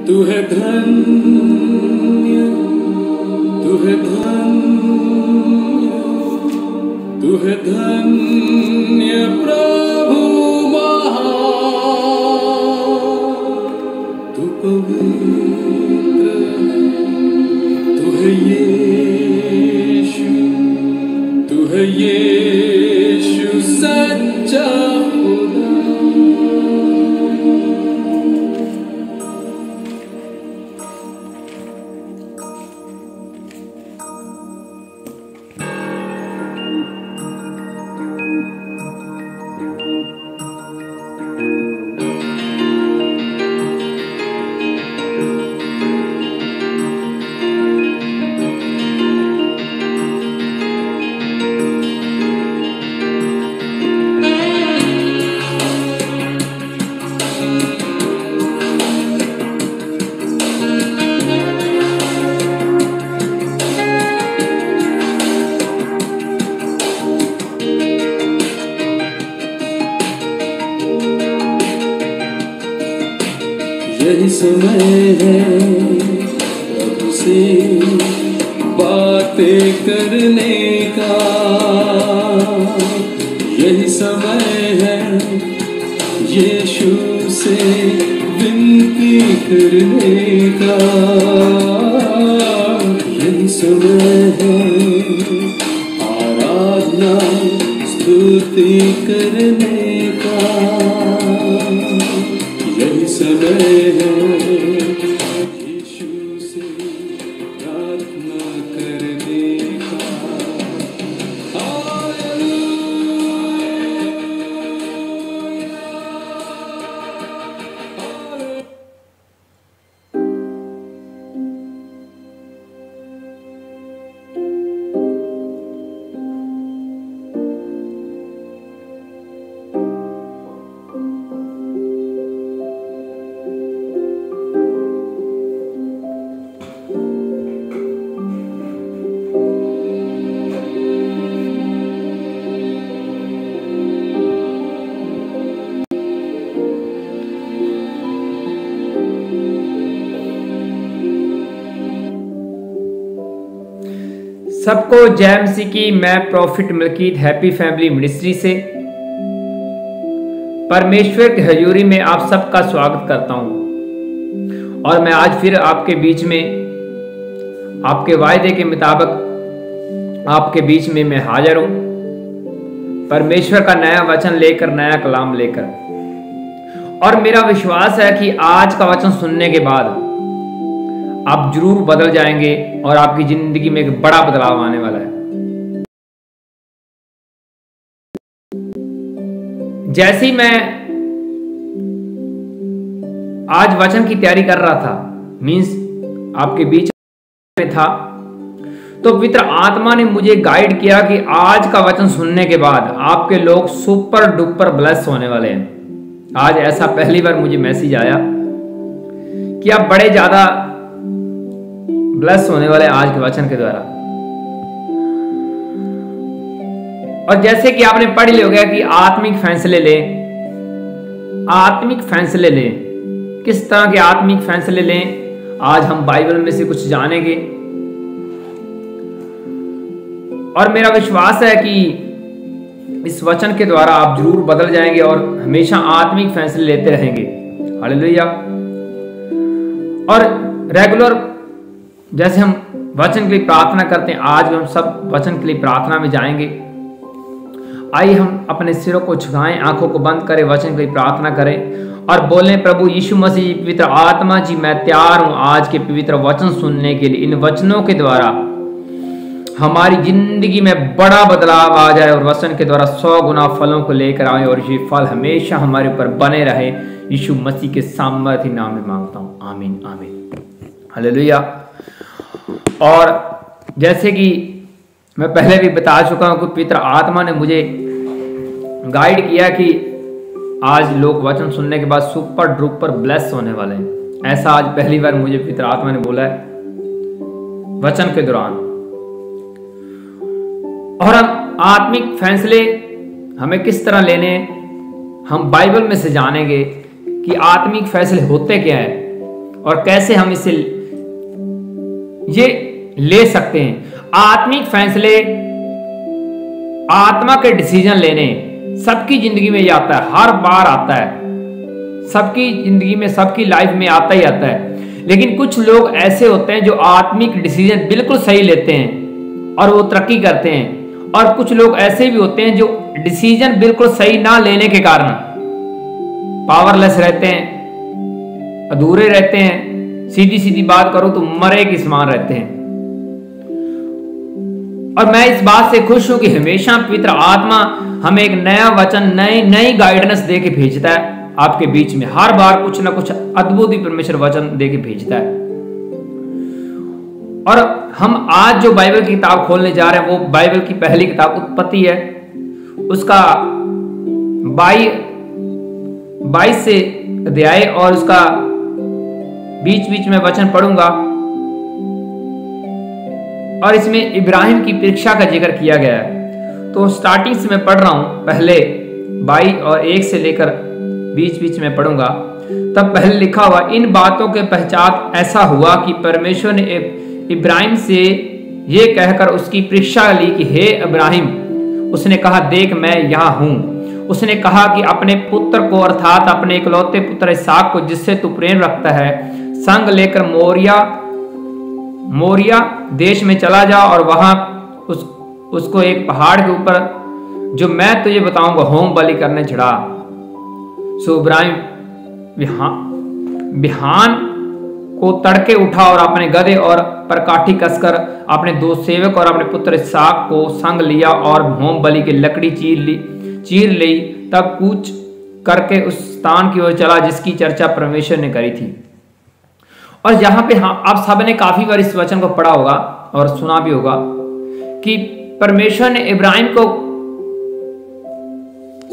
तू है धन्य, तू है धन्य, तू है धन्य प्रभु महान, तू पवित्र, तू है यीशु, तू है यीशु सच्चा खुदा। यही समय है प्रभु से बातें करने का, यही समय है यीशु से विनती करने का, यही समय है आराधना स्तुति करने का, यही समय है यीशु से प्रार्थना करने का। सबको जय मसीह की। मैं prophet Malkeet happy family ministry से परमेश्वर की हजूरी में आप सबका स्वागत करता हूं। और मैं आज फिर आपके बीच में आपके वायदे के मुताबिक आपके बीच में मैं हाजिर हूं, परमेश्वर का नया वचन लेकर, नया कलाम लेकर। और मेरा विश्वास है कि आज का वचन सुनने के बाद आप जरूर बदल जाएंगे और आपकी जिंदगी में एक बड़ा बदलाव आने वाला है। जैसे ही मैं आज वचन की तैयारी कर रहा था, मींस आपके बीच में था, तो पवित्र आत्मा ने मुझे गाइड किया कि आज का वचन सुनने के बाद आपके लोग सुपर डुपर ब्लेस होने वाले हैं। आज ऐसा पहली बार मुझे मैसेज आया कि आप बड़े ज्यादा ब्लेस होने वाले आज के वचन के द्वारा। और जैसे कि आपने पढ़ लिया होगा कि आत्मिक फैसले लें, आत्मिक फैसले लें। किस तरह के आत्मिक फैसले लें, आज हम बाइबल में से कुछ जानेंगे। और मेरा विश्वास है कि इस वचन के द्वारा आप जरूर बदल जाएंगे और हमेशा आत्मिक फैसले लेते रहेंगे। हालेलुया। और रेगुलर जैसे हम वचन के लिए प्रार्थना करते हैं, आज भी हम सब वचन के लिए प्रार्थना में जाएंगे। आइए हम अपने सिरों को झुकाएं, आंखों को बंद करें, वचन के लिए प्रार्थना करें और बोले, प्रभु यीशु मसीह पवित्र आत्मा जी, मैं तैयार हूं आज के पवित्र वचन सुनने के लिए। इन वचनों के द्वारा हमारी जिंदगी में बड़ा बदलाव आ जाए और वचन के द्वारा 100 गुना फलों को लेकर आए और ये फल हमेशा हमारे ऊपर बने रहे। यीशु मसीह के सामर्थ्य नाम में मांगता हूं, आमीन आमीन, हालेलुया। और जैसे कि मैं पहले भी बता चुका हूं कि पवित्र आत्मा ने मुझे गाइड किया कि आज लोग वचन सुनने के बाद सुपर डुपर ब्लेस होने वाले हैं। ऐसा आज पहली बार मुझे पवित्र आत्मा ने बोला है वचन के दौरान। और हम आत्मिक फैसले हमें किस तरह लेने, हम बाइबल में से जानेंगे कि आत्मिक फैसले होते क्या है और कैसे हम इसे ये ले सकते हैं। आत्मिक फैसले, आत्मा के डिसीजन लेने सबकी जिंदगी में ये आता है, हर बार आता है, सबकी जिंदगी में, सबकी लाइफ में आता ही आता है। लेकिन कुछ लोग ऐसे होते हैं जो आत्मिक डिसीजन बिल्कुल सही लेते हैं और वो तरक्की करते हैं, और कुछ लोग ऐसे भी होते हैं जो डिसीजन बिल्कुल सही ना लेने के कारण पावरलेस रहते हैं, अधूरे रहते हैं, सीधी सीधी बात करो तो मरे के समान रहते हैं। और मैं इस बात से खुश हूं कि हमेशा पवित्र आत्मा हमें एक नया वचन, नई गाइडेंस दे के भेजता है आपके बीच में। हर बार कुछ ना कुछ अद्भुत ही परमेश्वर वचन दे के भेजता है। और हम आज जो बाइबल की किताब खोलने जा रहे हैं वो बाइबल की पहली किताब उत्पत्ति है, उसका 22 से अध्याय, और उसका बीच बीच में वचन पढ़ूंगा। और इसमें इब्राहिम की परीक्षा का जिक्र किया गया है। तो स्टार्टिंग से मैं पढ़ रहा हूं, पहले 22 और 1 से लेकर बीच बीच में पढ़ूंगा। तब पहले लिखा हुआ, इन बातों के पश्चात ऐसा हुआ कि परमेश्वर ने इब्राहिम से ये कहकर उसकी परीक्षा ली कि हे इब्राहिम। उसने कहा, देख मैं यहाँ हूं। उसने कहा कि अपने पुत्र को, अर्थात अपने इकलौते पुत्र इसहाक को, जिससे तू प्रेम रखता है, संग लेकर मोरिया देश में चला जा और वहां उसको एक पहाड़ के ऊपर, जो मैं तुझे बताऊंगा, होम बलि करने चढ़ा। सो इब्राहिम बिहान को तड़के उठा और अपने गधे और पर काठी कसकर अपने 2 सेवक और अपने पुत्र इसहाक को संग लिया और होम बलि की लकड़ी चीर ली। तब कूच करके उस स्थान की ओर चला जिसकी चर्चा परमेश्वर ने करी थी। और यहाँ पे आप सब ने काफी बार इस वचन को पढ़ा होगा और सुना भी होगा कि परमेश्वर ने इब्राहिम को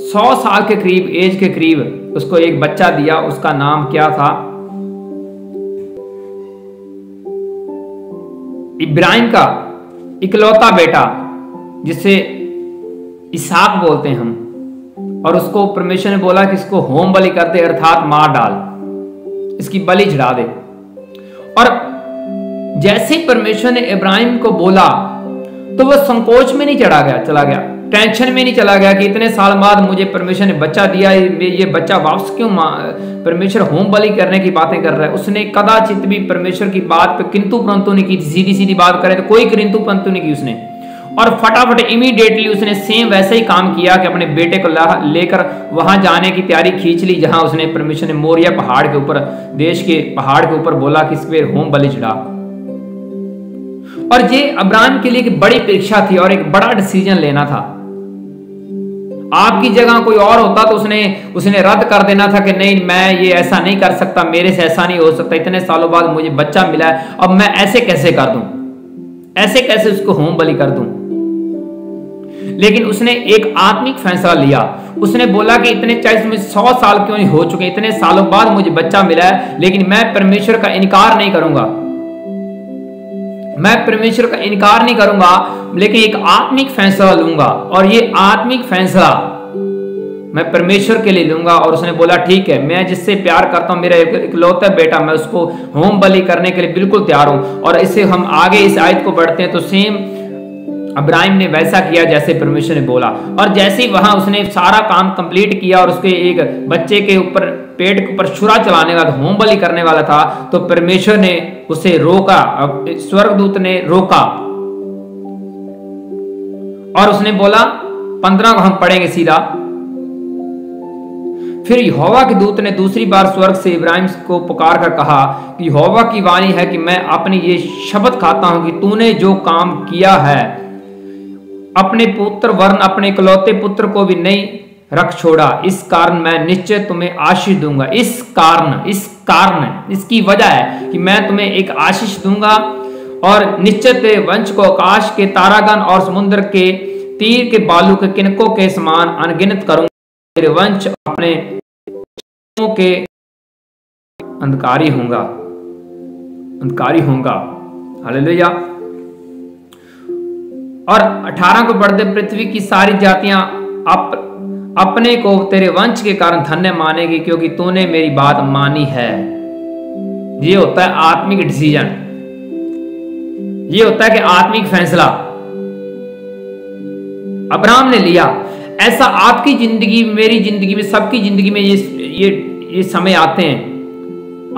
100 साल के करीब, एज के करीब उसको एक बच्चा दिया। उसका नाम क्या था? इब्राहिम का इकलौता बेटा, जिसे इसहाक बोलते हैं हम। और उसको परमेश्वर ने बोला कि इसको होम बलि कर दे, अर्थात मार डाल, इसकी बलि चढ़ा दे। और जैसे ही परमेश्वर ने इब्राहिम को बोला तो वह संकोच में नहीं चला गया, टेंशन में नहीं चला गया कि इतने साल बाद मुझे परमेश्वर ने बच्चा दिया, ये बच्चा वापस क्यों परमेश्वर होम बलि करने की बातें कर रहा है। उसने कदाचित भी परमेश्वर की बात पे किंतु परंतु नहीं की। सीधी सीधी बात करे तो कोई किंतु परंतु नहीं की उसने। और फटाफट इमीडिएटली उसने सेम वैसा ही काम किया कि अपने बेटे को लेकर वहां जाने की तैयारी खींच ली, जहां उसने परमेश्वर ने मोरिया पहाड़ के ऊपर, देश के पहाड़ के ऊपर बोला कि इस पे होम बलि चढ़ा। और ये अब्राहम के लिए एक बड़ी परीक्षा थी और एक बड़ा डिसीजन लेना था। आपकी जगह कोई और होता तो उसने रद्द कर देना था कि नहीं, मैं ये ऐसा नहीं कर सकता, मेरे से ऐसा नहीं हो सकता, इतने सालों बाद मुझे बच्चा मिला है, अब मैं ऐसे कैसे कर दूं, ऐसे कैसे उसको होम बलि कर दूं। लेकिन उसने एक आत्मिक फैसला लिया। उसने बोला कि इतने चाहे मुझे 100 साल क्यों नहीं हो चुके, इतने सालों बाद मुझे बच्चा मिला है, लेकिन मैं परमेश्वर का इनकार नहीं करूंगा, मैं परमेश्वर का इनकार नहीं करूंगा, लेकिन एक आत्मिक फैसला लूंगा। और ये आत्मिक फैसला मैं परमेश्वर के लिए लूंगा। और उसने बोला ठीक है, मैं जिससे प्यार करता हूं, मेरा इकलौता बेटा, मैं उसको होम बलि करने के लिए बिल्कुल तैयार हूं। और इससे हम आगे इस आयत को बढ़ते हैं तो सेम अब्राहिम ने वैसा किया जैसे परमेश्वर ने बोला। और जैसे ही वहां उसने सारा काम कंप्लीट किया और उसके एक बच्चे के ऊपर, पेट के ऊपर छुरा चलाने वाला, होम बलि करने वाला था, तो परमेश्वर ने उसे रोका, स्वर्गदूत ने रोका और उसने बोला, 15 को हम पढ़ेंगे सीधा। फिर यहोवा के दूत ने दूसरी बार स्वर्ग से इब्राहिम को पुकार कर कहा कि यहोवा की वाणी है कि मैं अपनी ये शपथ खाता हूं कि तूने जो काम किया है, अपने पुत्र वरन अपने इकलौते पुत्र को भी नहीं रख छोड़ा, इस कारण मैं निश्चय तुम्हें आशीष दूंगा। इस कारण इसकी वजह है कि मैं तुम्हें एक आशीष दूंगा और निश्चय तेरे वंश को आकाश के तारागण और समुद्र के तीर के बालू के किनकों के समान अनगिनत करूंगा। तेरे वंश अपने के अंधकारी होगा। हालेलुया। और 18 को पढ़ते, पृथ्वी की सारी जातियां अपने को तेरे वंश के कारण धन्य मानेगी, क्योंकि तूने मेरी बात मानी है। ये होता है आत्मिक डिसीजन, ये होता है कि आत्मिक फैसला अब्राहम ने लिया। ऐसा आपकी जिंदगी, मेरी जिंदगी में, सबकी जिंदगी में ये समय आते हैं,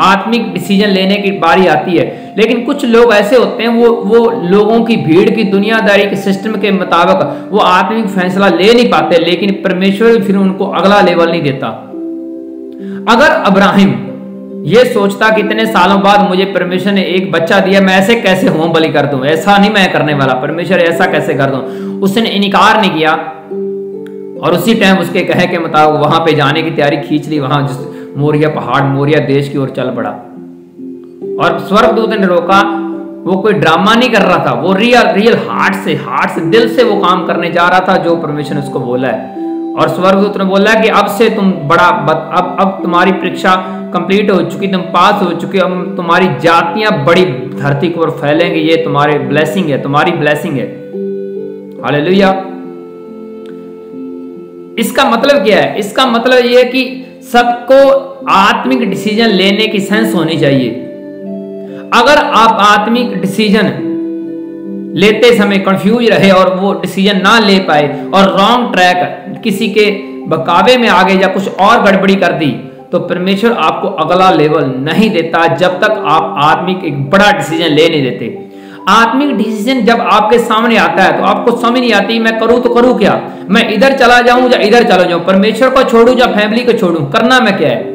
आत्मिक डिसीजन लेने की बारी आती है। लेकिन कुछ लोग ऐसे होते हैं, वो लोगों की भीड़ की दुनियादारी के सिस्टम के मुताबिक वो आत्मिक फैसला ले नहीं पाते, लेकिन परमेश्वर फिर उनको अगला लेवल नहीं देता। अगर अब्राहिम ये सोचता कि इतने सालों बाद मुझे परमेश्वर ने एक बच्चा दिया, मैं ऐसे कैसे होम बलि कर दूं, ऐसा नहीं मैं करने वाला, परमेश्वर ऐसा कैसे कर दूं, उसने इनकार नहीं किया और उसी टाइम उसके कहे के मुताबिक वहां पे जाने की तैयारी खींच ली, वहां मोरिया पहाड़, मोरिया देश की ओर चल पड़ा। और स्वर्गदूत ने रोका, वो कोई ड्रामा नहीं कर रहा था, वो रियल हार्ट से दिल से वो काम करने जा रहा था जो परमेश्वर ने उसको बोला है। और स्वर्गदूत ने बोला कि अब से तुम अब तुम्हारी परीक्षा कंप्लीट हो चुकी, तुम पास हो चुके, अब तुम्हारी जातियां बड़ी धरती की ओर फैलेंगी, ये तुम्हारी ब्लेसिंग है। हालेलुया। इसका मतलब क्या है? इसका मतलब यह है कि सबको आत्मिक डिसीजन लेने की सेंस होनी चाहिए। अगर आप आत्मिक डिसीजन लेते समय कंफ्यूज रहे और वो डिसीजन ना ले पाए और रॉन्ग ट्रैक, किसी के बकावे में आ गए या कुछ और गड़बड़ी कर दी, तो परमेश्वर आपको अगला लेवल नहीं देता जब तक आप आत्मिक एक बड़ा डिसीजन ले नहीं देते। आत्मिक डिसीजन जब आपके सामने आता है तो आपको समझ नहीं आती मैं करूं तो करूं क्या, मैं इधर चला जाऊं या इधर चला जाऊं, परमेश्वर को छोड़ूं या फैमिली को छोड़ूं, करना मैं क्या है।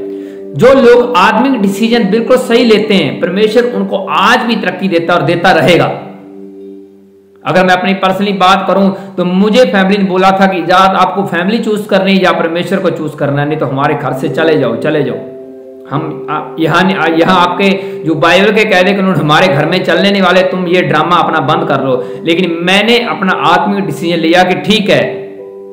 जो लोग आत्मिक डिसीजन बिल्कुल सही लेते हैं, परमेश्वर उनको आज भी तरक्की देता और देता रहेगा। अगर मैं अपनी पर्सनली बात करूं तो मुझे फैमिली ने बोला था कि जात आपको फैमिली चूज करनी है या परमेश्वर को चूज करना है, नहीं तो हमारे घर से चले जाओ। हम यहाँ आपके जो बाइबल के कायदे कानून हमारे घर में चलने नहीं वाले, तुम ये ड्रामा अपना बंद कर लो। लेकिन मैंने अपना आत्मिक डिसीजन लिया कि ठीक है,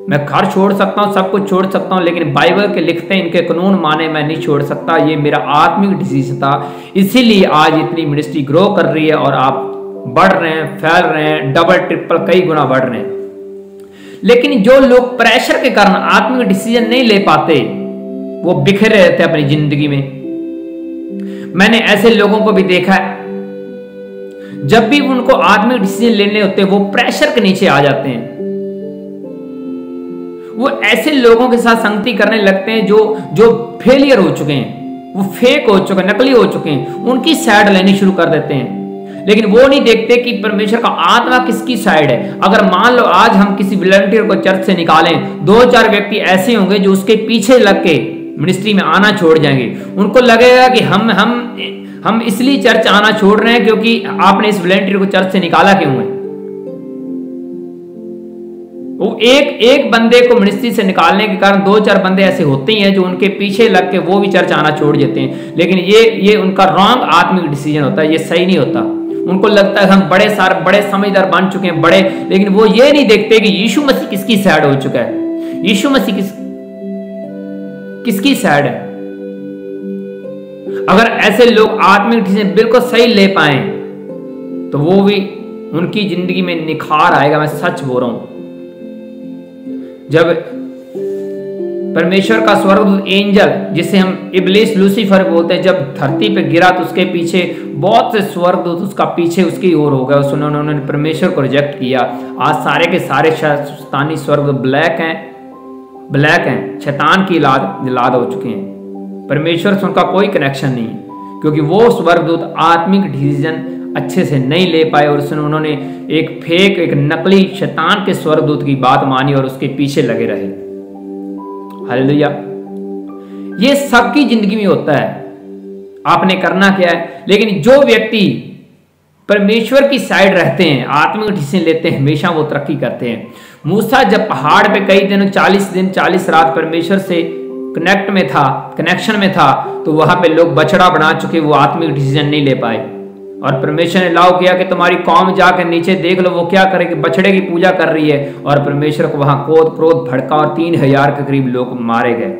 मैं घर छोड़ सकता हूँ, सब कुछ छोड़ सकता हूँ, लेकिन बाइबल के लिखते हैं इनके कानून माने मैं नहीं छोड़ सकता। ये मेरा आत्मिक डिसीजन था, इसीलिए आज इतनी मिनिस्ट्री ग्रो कर रही है और आप बढ़ रहे हैं, फैल रहे हैं, डबल ट्रिपल कई गुना बढ़ रहे हैं। लेकिन जो लोग प्रेशर के कारण आत्मिक डिसीजन नहीं ले पाते, वो बिखरे रहते हैं अपनी जिंदगी में। मैंने ऐसे लोगों को भी देखा है, जब भी उनको आत्मिक डिसीजन लेने होते हैं वो प्रेशर के नीचे आ जाते हैं। वो ऐसे लोगों के साथ संगति करने लगते हैं जो फेलियर हो चुके हैं, वो फेक हो चुके हैं, नकली हो चुके हैं, उनकी साइड लेनी शुरू कर देते हैं। लेकिन वो नहीं देखते कि परमेश्वर का आत्मा किसकी साइड है। अगर मान लो आज हम किसी वॉलंटियर को चर्च से निकालें, 2-4 व्यक्ति ऐसे होंगे जो उसके पीछे लग के मिनिस्ट्री में आना छोड़ जाएंगे। उनको लगेगा कि हम इसलिए चर्च आना छोड़ रहे हैं क्योंकि आपने इस वॉलंटियर को चर्च से निकाला क्यों है। वो एक बंदे को मिनिस्ट्री से निकालने के कारण 2-4 बंदे ऐसे होते ही हैं जो उनके पीछे लग के वो भी चर्च आना छोड़ देते हैं। लेकिन ये उनका रॉन्ग आत्मिक डिसीजन होता है, ये सही नहीं होता। उनको लगता है हम बड़े समझदार बन चुके हैं, लेकिन वो ये नहीं देखते कि यीशु मसीह किसकी साइड हो चुका है, यीशु मसीह किसकी साइड है। अगर ऐसे लोग आत्मिक डिसीजन बिल्कुल सही ले पाए तो वो भी उनकी जिंदगी में निखार आएगा। मैं सच बोल रहा हूं। जब परमेश्वर का स्वर्गदूत एंजल, जिसे हम इब्लिस लूसीफर बोलते हैं, जब धरती पे गिरा तो उसके पीछे बहुत से स्वर्गदूत उसका पीछे उसकी ओर हो गए। उन्होंने परमेश्वर को रिजेक्ट किया। आज सारे के सारे शैतानी स्वर्गदूत ब्लैक हैं, शैतान की लाद हो चुके हैं। परमेश्वर से उनका कोई कनेक्शन नहीं है, क्योंकि वो स्वर्गदूत आत्मिक डिसीजन अच्छे से नहीं ले पाए और उन्होंने एक नकली शैतान के स्वर्गदूत की बात मानी और उसके पीछे लगे रहे। हालेलुया। ये सबकी जिंदगी में होता है, आपने करना क्या है। लेकिन जो व्यक्ति परमेश्वर की साइड रहते हैं, आत्मिक डिसीजन लेते हैं, हमेशा वो तरक्की करते हैं। मूसा जब पहाड़ पे कई दिन 40 दिन 40 रात परमेश्वर से कनेक्शन में था, तो वहां पे लोग बछड़ा बना चुके, वो आत्मिक डिसीजन नहीं ले पाए। और परमेश्वर ने लाव किया कि तुम्हारी कौम जाकर नीचे देख लो वो क्या करे, कि बछड़े की पूजा कर रही है। और परमेश्वर को वहां क्रोध भड़का और 3000 के करीब लोग मारे गए।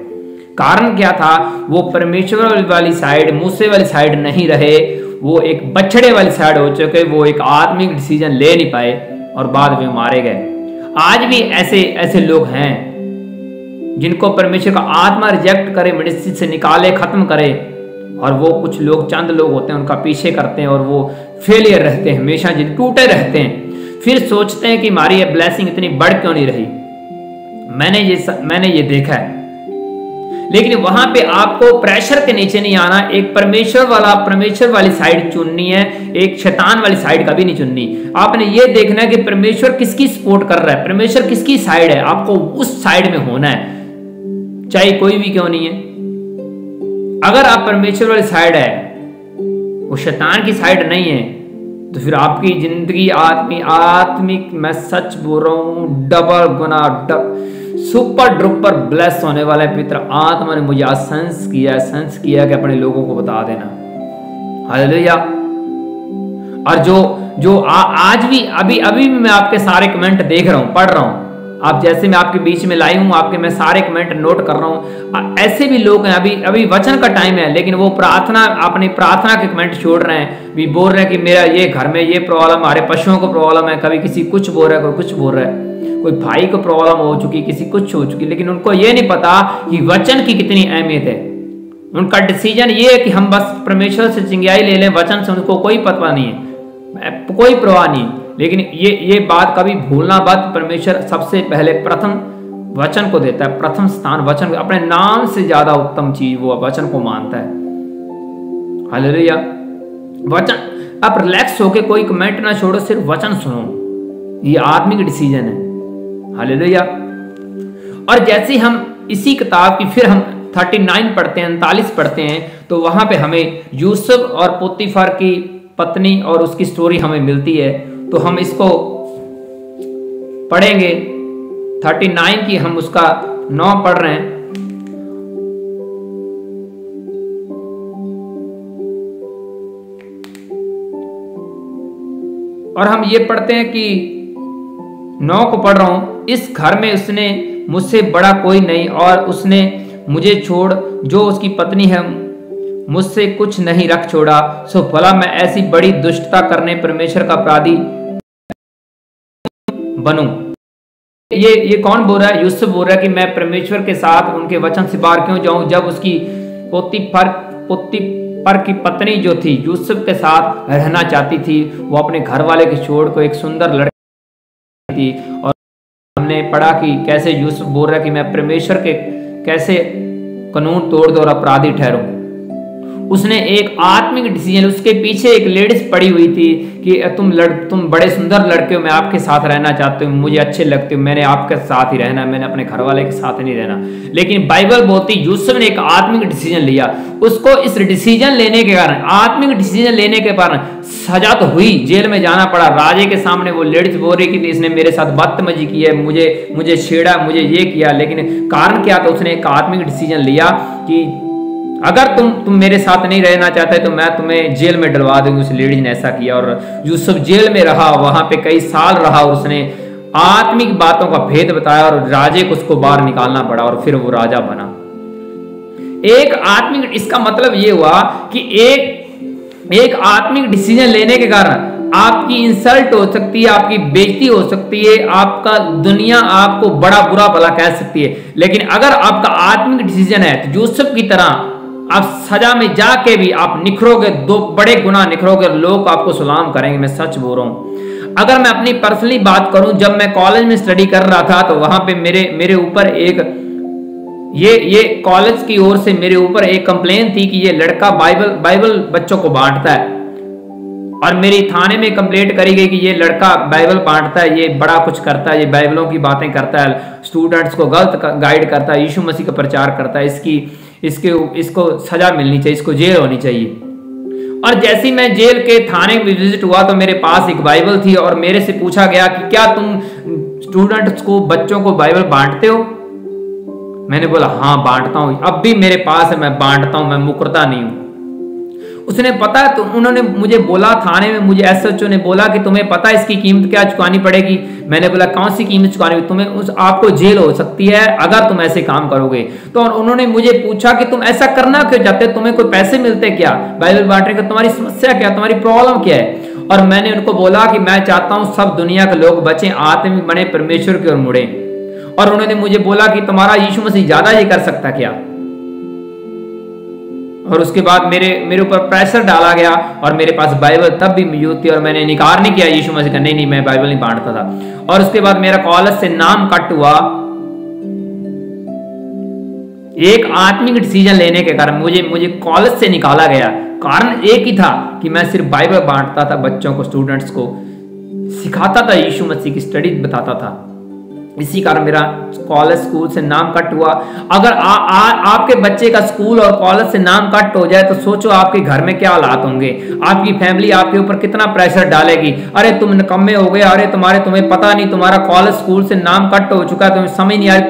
कारण क्या था? वो परमेश्वर वाली साइड, मूसे वाली साइड नहीं रहे, वो एक बछड़े वाली साइड हो चुके, वो एक आत्मिक डिसीजन ले नहीं पाए और बाद में मारे गए। आज भी ऐसे लोग हैं जिनको परमेश्वर का आत्मा रिजेक्ट करे, मिनिस्ट्री से निकाले, खत्म करे, और वो कुछ लोग, चंद लोग होते हैं, उनका पीछे करते हैं और वो फेलियर रहते हैं, हमेशा जिन टूटे रहते हैं। फिर सोचते हैं कि हमारी ये ब्लेसिंग इतनी बढ़ क्यों नहीं रही। मैंने ये देखा है। लेकिन वहां पे आपको प्रेशर के नीचे नहीं आना, एक परमेश्वर वाली साइड चुननी है, एक शैतान वाली साइड कभी नहीं चुननी। आपने ये देखना है कि परमेश्वर किसकी सपोर्ट कर रहा है, परमेश्वर किसकी साइड है, आपको उस साइड में होना है, चाहे कोई भी क्यों नहीं है। अगर आप परमेश्वर वाली साइड है, वो शैतान की साइड नहीं है, तो फिर आपकी जिंदगी आत्मिक मैं सच बोल रहा हूं, डबल गुना सुपर डुपर ब्लेस होने वाले। पितर आत्मा ने मुझे आज सेंस किया कि अपने लोगों को बता देना। हालेलुया। और जो आज भी अभी मैं आपके सारे कमेंट देख रहा हूं, पढ़ रहा हूं, आप जैसे मैं आपके बीच में लाई हूं, आपके मैं सारे कमेंट नोट कर रहा हूं। ऐसे भी लोग हैं, अभी वचन का टाइम है, लेकिन वो अपनी प्रार्थना के कमेंट छोड़ रहे हैं, भी बोल रहे हैं कि मेरा ये घर में ये प्रॉब्लम, हमारे पशुओं को प्रॉब्लम है, कभी किसी कुछ बोल रहा है, कोई कुछ बोल रहा है, कोई भाई को प्रॉब्लम हो चुकी, किसी कुछ हो चुकी, लेकिन उनको ये नहीं पता कि वचन की कितनी अहमियत है। उनका डिसीजन ये है कि हम बस परमेश्वर से चिंगाई ले लें, वचन से उनको कोई पता नहीं है, कोई परवाह नहीं। लेकिन ये बात कभी भूलना मत, परमेश्वर सबसे पहले प्रथम वचन को देता है, प्रथम स्थान वचन, अपने नाम से ज्यादा उत्तम चीज वो वचन को मानता है। हालेलुया। वचन, आप रिलैक्स होके कोई कमेंट ना छोड़ो, सिर्फ वचन सुनो, ये आत्मिक डिसीजन है। हालेलुया। और जैसे हम इसी किताब की फिर हम 39 पढ़ते हैं, 39 पढ़ते हैं, तो वहां पे हमें यूसुफ और पोतीफर की पत्नी और उसकी स्टोरी हमें मिलती है। तो हम इसको पढ़ेंगे, 39 की हम उसका 9 पढ़ रहे हैं। और हम ये पढ़ते हैं कि 9 को पढ़ रहा हूं। इस घर में उसने मुझसे बड़ा कोई नहीं, और उसने मुझे छोड़ जो उसकी पत्नी है मुझसे कुछ नहीं रख छोड़ा, सो भला मैं ऐसी बड़ी दुष्टता करने परमेश्वर का अपराधी बनूं। ये कौन बोल रहा है? यूसुफ बोल रहा है कि मैं परमेश्वर के साथ उनके वचन से बाहर क्यों जाऊं, जब उसकी पोतीफर की पत्नी जो थी यूसुफ के साथ रहना चाहती थी, वो अपने घर वाले के छोड़ को एक सुंदर लड़की थी। और हमने पढ़ा कि कैसे यूसुफ बोल रहा है कि मैं परमेश्वर के कैसे कानून तोड़ दो और अपराधी ठहरूं। उसने एक आत्मिक डिसीजन, उसके पीछे एक लेडीज पड़ी हुई थी कि तुम बड़े सुंदर लड़के हो, मैं आपके साथ रहना चाहती हूँ, मुझे अच्छे लगते हो, मैंने आपके साथ ही रहना, मैंने अपने घर वाले के साथ नहीं रहना। लेकिन बाइबल बोलती यूसुफ ने एक आत्मिक डिसीजन लिया। उसको इस डिसीजन लेने के कारण, आत्मिक डिसीजन लेने के कारण सजा तो हुई, जेल में जाना पड़ा। राजे के सामने वो लेडीज बोल रही कि इसने मेरे साथ बदतमीजी की है, मुझे छेड़ा, मुझे ये किया। लेकिन कारण क्या था? उसने एक आत्मिक डिसीजन लिया कि अगर तुम मेरे साथ नहीं रहना चाहते तो मैं तुम्हें जेल में डलवा दूंगी। उस लेडीज ने ऐसा किया और यूसुफ जेल में रहा, वहां पे कई साल रहा और उसने आत्मिक बातों का भेद बताया और राजे को उसको बाहर निकालना पड़ा और फिर वो राजा बना। एक आत्मिक, इसका मतलब ये हुआ कि एक आत्मिक डिसीजन लेने के कारण आपकी इंसल्ट हो सकती है, आपकी बेइज्जती हो सकती है, आपका दुनिया आपको बड़ा बुरा भला कह सकती है। लेकिन अगर आपका आत्मिक डिसीजन है तो यूसुफ की तरह आप सजा में जाके भी आप निखरोगे, 2 बड़े गुना निखरोगे, लोग आपको सलाम करेंगे। मैं सच बोल रहा हूं। अगर मैं अपनी पर्सनली बात करूं, जब मैं कॉलेज में स्टडी कर रहा था तो वहां पे मेरे ऊपर एक ये कॉलेज की ओर से मेरे ऊपर एक कंप्लेन थी कि ये लड़का बाइबल बच्चों को बांटता है। और मेरी थाने में कंप्लेंट करी गई कि ये लड़का बाइबल बांटता है, ये बड़ा कुछ करता है, ये बाइबलों की बातें करता है, स्टूडेंट्स को गलत गाइड करता है, यीशु मसीह का प्रचार करता है, इसको सजा मिलनी चाहिए, इसको जेल होनी चाहिए। और जैसे ही मैं जेल के थाने में विजिट हुआ तो मेरे पास एक बाइबल थी और मेरे से पूछा गया कि क्या तुम स्टूडेंट्स को, बच्चों को बाइबल बांटते हो? मैंने बोला हाँ बांटता हूं, अब भी मेरे पास है, मैं बांटता हूं, मैं मुकरता नहीं हूं। उसने पता तो उन्होंने मुझे बोला, थाने में मुझे एसएचओ ने बोला कि तुम्हें पता है इसकी कीमत क्या चुकानी पड़ेगी? मैंने बोला कौन सी कीमत चुकानी? तुम्हें आपको जेल हो सकती है अगर तुम ऐसे काम करोगे। तो उन्होंने मुझे पूछा कि तुम ऐसा करना क्यों चाहते हो, तुम्हें कोई पैसे मिलते क्या बाइबल बांटने का, तुम्हारी समस्या क्या, तुम्हारी प्रॉब्लम क्या है? और मैंने उनको बोला कि मैं चाहता हूं सब दुनिया के लोग बचें, आत्मिक बने, परमेश्वर की ओर मुड़े। और उन्होंने मुझे बोला कि तुम्हारा यीशु मसीह ज्यादा ये कर सकता क्या? और उसके बाद मेरे ऊपर प्रेशर डाला गया और मेरे पास बाइबल तब भी मौजूद थी और मैंने इनकार नहीं किया यीशु मसीह का, नहीं मैं बाइबल नहीं बांटता था। और उसके बाद मेरा कॉलेज से नाम कट हुआ। एक आत्मिक डिसीजन लेने के कारण मुझे कॉलेज से निकाला गया। कारण एक ही था कि मैं सिर्फ बाइबल बांटता था, बच्चों को, स्टूडेंट्स को सिखाता था, यीशु मसीह की स्टडी बताता था। इसी कारण मेरा कॉलेज स्कूल से नाम कट हुआ। अगर आपके बच्चे का स्कूल और कॉलेज से नाम कट हो जाए तो सोचो आपके घर में क्या हालात होंगे, आपकी फैमिली आपके ऊपर कितना प्रेशर डालेगी। अरे तुम निकम्मे हो गए, अरे तुम्हें पता नहीं, तुम्हारा कॉलेज स्कूल से नाम कट हो चुका है, तुम्हें समझ नहीं आ रही,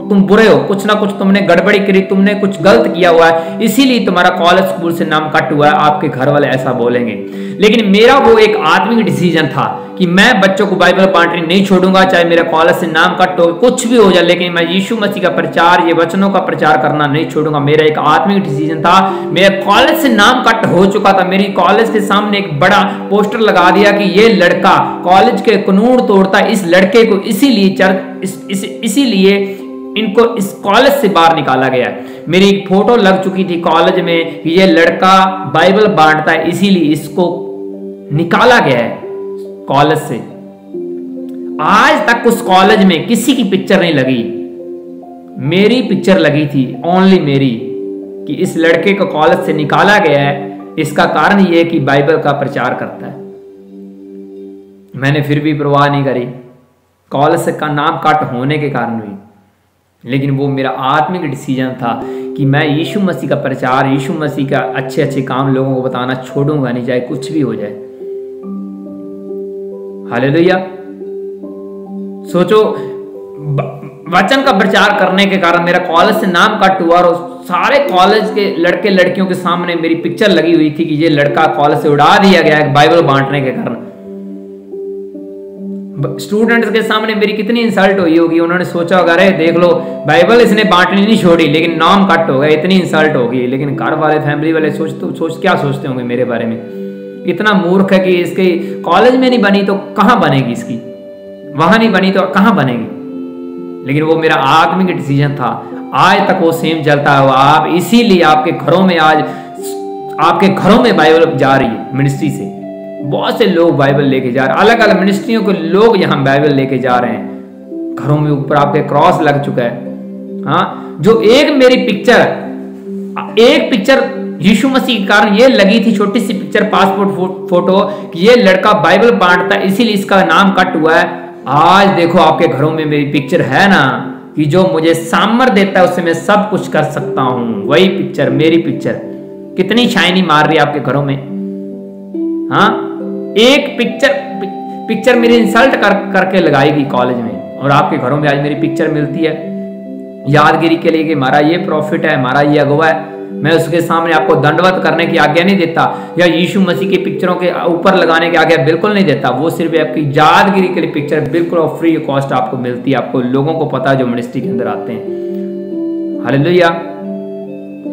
तुम बुरे हो, कुछ ना कुछ तुमने गड़बड़ी करी, तुमने कुछ गलत किया हुआ है, इसीलिए तुम्हारा कॉलेज स्कूल से नाम कट हुआ है। आपके घर वाले ऐसा बोलेंगे। लेकिन मेरा वो एक आत्मिक डिसीजन था कि मैं बच्चों को बाइबल बांटनी नहीं छोड़ूंगा, चाहे मेरा कॉलेज से नाम कट हो, कुछ भी हो जाए, लेकिन मैं यीशु मसीह का प्रचार, ये वचनों का प्रचार करना नहीं छोड़ूंगा। मेरा एक आत्मिक डिसीजन था। मेरा कॉलेज से नाम कट हो चुका था। मेरी कॉलेज के सामने एक बड़ा पोस्टर लगा दिया कि ये लड़का कॉलेज के कानून तोड़ता है, इस लड़के को इसीलिए इनको इस कॉलेज से बाहर निकाला गया। मेरी एक फोटो लग चुकी थी कॉलेज में कि ये लड़का बाइबल बांटता है, इसीलिए इसको निकाला गया है कॉलेज से। आज तक उस कॉलेज में किसी की पिक्चर नहीं लगी, मेरी पिक्चर लगी थी, ओनली मेरी, कि इस लड़के को कॉलेज से निकाला गया है। इसका कारण यह है कि बाइबल का प्रचार करता है। मैंने फिर भी परवाह नहीं करी, कॉलेज से का नाम कट होने के कारण भी। लेकिन वो मेरा आत्मिक डिसीजन था कि मैं यीशु मसीह का प्रचार, यीशु मसीह का अच्छे अच्छे काम लोगों को बताना छोड़ूंगा नहीं, चाहे कुछ भी हो जाए। हालेलुया। सोचो, वचन का प्रचार करने के कारण मेरा कॉलेज से नाम कट हुआ और सारे कॉलेज के लड़के लड़कियों के सामने मेरी पिक्चर लगी हुई थी कि ये लड़का कॉलेज से उड़ा दिया गया है बाइबल बांटने के कारण। स्टूडेंट्स के सामने मेरी कितनी इंसल्ट हुई होगी। उन्होंने सोचा होगा अरे देख लो, बाइबल इसने बांटनी नहीं छोड़ी लेकिन नाम कट हो गया, इतनी इंसल्ट होगी। लेकिन घर वाले, फैमिली वाले क्या सोचते होंगे मेरे बारे में? इतना मूर्ख है कि इसके कॉलेज में नहीं बनी तो कहां बनेगी, इसकी वहां नहीं बनी तो कहां बनेगी। लेकिन वो मेरा आत्मिक डिसीजन था, आज तक वो सेम चलता हुआ। आप इसीलिए आपके घरों में आज आपके घरों में बाइबल जा रही है मिनिस्ट्री से। बहुत से लोग बाइबल लेके जा रहे हैं, अलग अलग मिनिस्ट्रियों के लोग यहाँ बाइबल लेके जा रहे हैं। घरों में ऊपर आपके क्रॉस लग चुका है। हाँ, जो एक मेरी पिक्चर यीशु मसीह के कारण ये लगी थी, छोटी सी पिक्चर, पासपोर्ट फोटो, कि ये लड़का बाइबल बांटता है इसीलिए इसका नाम कट हुआ है। आज देखो आपके घरों में मेरी पिक्चर है ना, कि जो मुझे सामर्थ देता है उससे मैं सब कुछ कर सकता हूं। वही पिक्चर, मेरी पिक्चर कितनी शाइनी मार रही है आपके घरों में। हाँ, एक पिक्चर मेरी इंसल्ट करके लगाएगी कॉलेज में, और आपके घरों में आज मेरी पिक्चर मिलती है यादगिरी के लिए कि हमारा ये प्रॉफिट है, हमारा ये अगुवा है। मैं उसके सामने आपको दंडवत करने की आज्ञा नहीं देता, या यीशु मसीह की पिक्चरों के ऊपर लगाने की आज्ञा बिल्कुल नहीं देता। वो सिर्फ आपकी यादगिरी के लिए पिक्चर बिल्कुल फ्री कॉस्ट आपको मिलती है। आपको लोगों को पता है जो मिनिस्ट्री के अंदर आते हैं। हालेलुया।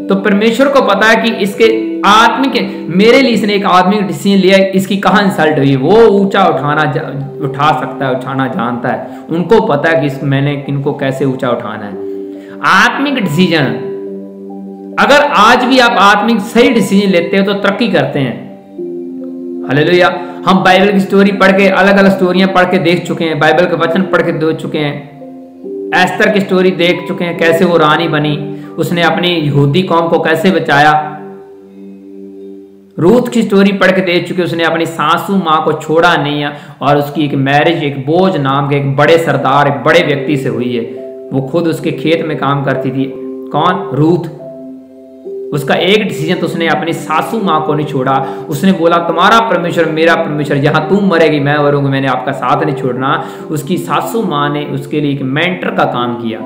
तो परमेश्वर को पता है कि इसके आत्मिक, मेरे लिए इसने एक आत्मिक डिसीजन लिया, इसकी कहां इंसल्ट हुई। वो ऊंचा उठा सकता है, उठाना जानता है। उनको पता है कि मैंने किनको कैसे ऊंचा उठाना है। आत्मिक डिसीजन, अगर आज भी आप आत्मिक सही डिसीजन लेते हो तो तरक्की करते हैं। हालेलुया। हम बाइबल की स्टोरी पढ़ के, अलग अलग स्टोरियां पढ़ के देख चुके हैं, बाइबल के वचन पढ़ के देख चुके हैं। एस्तर की स्टोरी देख चुके हैं, कैसे वो रानी बनी, उसने अपनी यहूदी कौम को कैसे बचाया। रूथ की स्टोरी पढ़ के देख चुके, उसने अपनी सासू मां को छोड़ा नहीं है, और उसकी एक मैरिज एक बोझ नाम के एक बड़े सरदार, एक बड़े व्यक्ति से हुई है। वो खुद उसके खेत में काम करती थी। कौन? रूथ। उसका एक डिसीजन तो उसने अपनी सासू माँ को नहीं छोड़ा। उसने बोला तुम्हारा परमेश्वर मेरा परमेश्वर, जहाँ तुम मरेगी मैं मरूंगी, मैंने आपका साथ नहीं छोड़ना। उसकी सासू माँ ने उसके लिए एक मेंटर का काम किया।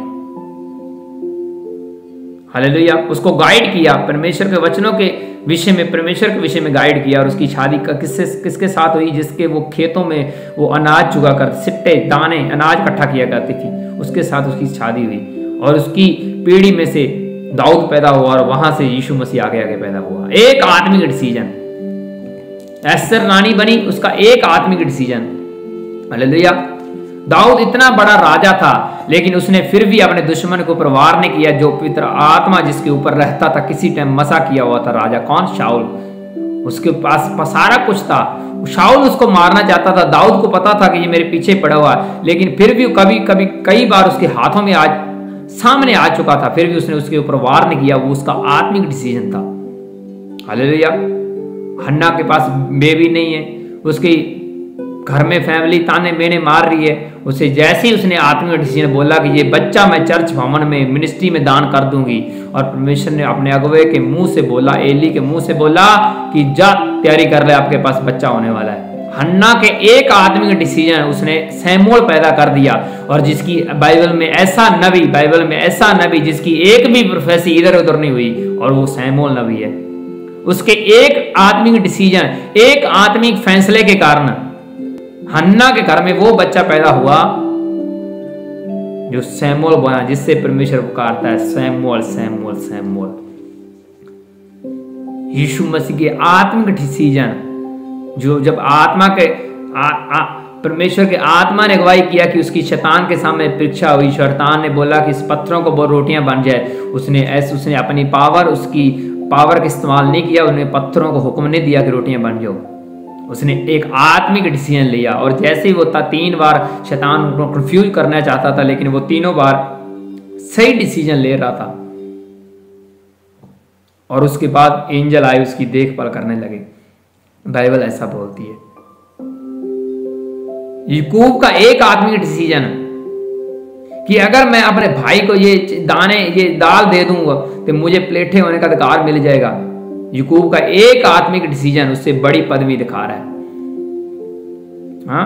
हालेलुया। उसको गाइड किया, परमेश्वर के वचनों के विषय में, परमेश्वर के विषय में गाइड किया। और उसकी शादी किसके साथ हुई? जिसके वो खेतों में वो अनाज चुगा करते, सिट्टे दाने अनाज इकट्ठा किया करती थी, उसके साथ उसकी शादी हुई। और उसकी पीढ़ी में से दाऊद पैदा हुआ और वहां से यीशु मसीह आगे आगे पैदा हुआ। एक आत्मिक डिसीजन। एस्तर रानी बनी, उसका एक आत्मिक डिसीजन। हालेलुया। दाऊद इतना बड़ा राजा था, लेकिन उसने फिर भी अपने दुश्मन को ऊपर वार नहीं किया। जो पवित्र आत्मा जिसके ऊपर रहता था, किसी टाइम मसा किया हुआ था राजा, कौन? शाऊल। उसके पास सारा कुछ था, शाऊल उसको मारना चाहता था। दाऊद को पता था कि ये मेरे पीछे पड़ा हुआ, लेकिन फिर भी कई बार उसके हाथों में सामने आ चुका था, फिर भी उसने उसके ऊपर वार नहीं किया। वो उसका आत्मिक डिसीजन था। हालेलुया। हन्ना के पास बेबी नहीं है, उसकी घर में फैमिली ताने मेने मार रही है। उसे जैसे ही उसने आत्मिक डिसीजन बोला कि ये बच्चा मैं चर्च भवन में मिनिस्ट्री में दान कर दूंगी, और परमेश्वर ने अपने अगुवे के मुंह से बोला, एली के मुंह से बोला कि जा तैयारी कर ले, आपके पास बच्चा होने वाला है। हन्ना के एक आत्मिक डिसीजन उसने सैमुअल पैदा कर दिया। और जिसकी बाइबल में ऐसा नबी जिसकी एक भी प्रोफेसी इधर उधर नहीं हुई, और वो सैमुअल नबी है। उसके एक आत्मिक डिसीजन, एक आत्मिक फैसले के कारण हन्ना के घर में वो बच्चा पैदा हुआ जो सैमुअल बना, जिससे परमेश्वर पुकारता है सैमुअल सैमुअल सैमुअल। यीशु मसीह के आत्मिक डिसीजन, जो जब आत्मा के परमेश्वर के आत्मा ने अगुवाई किया कि उसकी शैतान के सामने परीक्षा हुई। शैतान ने बोला कि इस पत्थरों को रोटियां बन जाए। उसने अपनी उसकी पावर का इस्तेमाल नहीं किया। उन्हें पत्थरों को हुक्म नहीं दिया कि रोटियां बन जाओ। उसने एक आत्मिक डिसीजन लिया। और जैसे ही वो 3 बार शैतान उनको कंफ्यूज करना चाहता था, लेकिन वो तीनों बार सही डिसीजन ले रहा था। और उसके बाद एंजल आए, उसकी देखभाल करने लगे। बाइबल ऐसा बोलती है। याकूब का एक आत्मिक डिसीजन कि अगर मैं अपने भाई को ये दाल दे दूंगा तो मुझे प्लेटे होने का अधिकार मिल जाएगा। याकूब का एक आत्मिक डिसीजन उससे बड़ी पदवी दिखा रहा है। हाँ?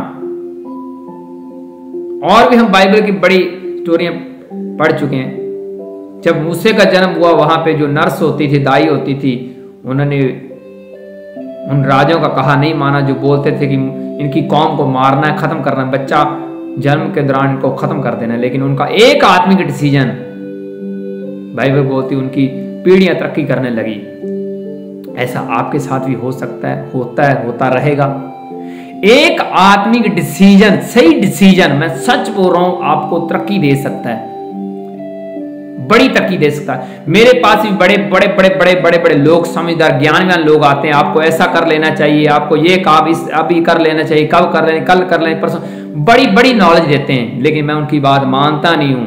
और भी हम बाइबल की बड़ी स्टोरियां पढ़ चुके हैं। जब मूसे का जन्म हुआ, वहां पे जो नर्स होती थी, दाई होती थी, उन्होंने उन राजाओं का कहा नहीं माना, जो बोलते थे कि इनकी कौम को मारना है, खत्म करना है, बच्चा जन्म के दौरान इनको खत्म कर देना है। लेकिन उनका एक आत्मिक डिसीजन, बाइबल बोलती, उनकी पीढ़ियां तरक्की करने लगी। ऐसा आपके साथ भी हो सकता है, होता रहेगा। एक आत्मिक डिसीजन, सही डिसीजन, मैं सच बोल रहा हूं, आपको तरक्की दे सकता है, बड़ी तरक्की दे सकता है। मेरे पास भी बड़े लोग, समझदार ज्ञानवान लोग आते हैं। आपको ऐसा कर लेना चाहिए, आपको ये काम अभी कर लेना चाहिए, कब कर लेना, कल कर लेना, परसों, बड़ी नॉलेज देते हैं। लेकिन मैं उनकी बात मानता नहीं हूं।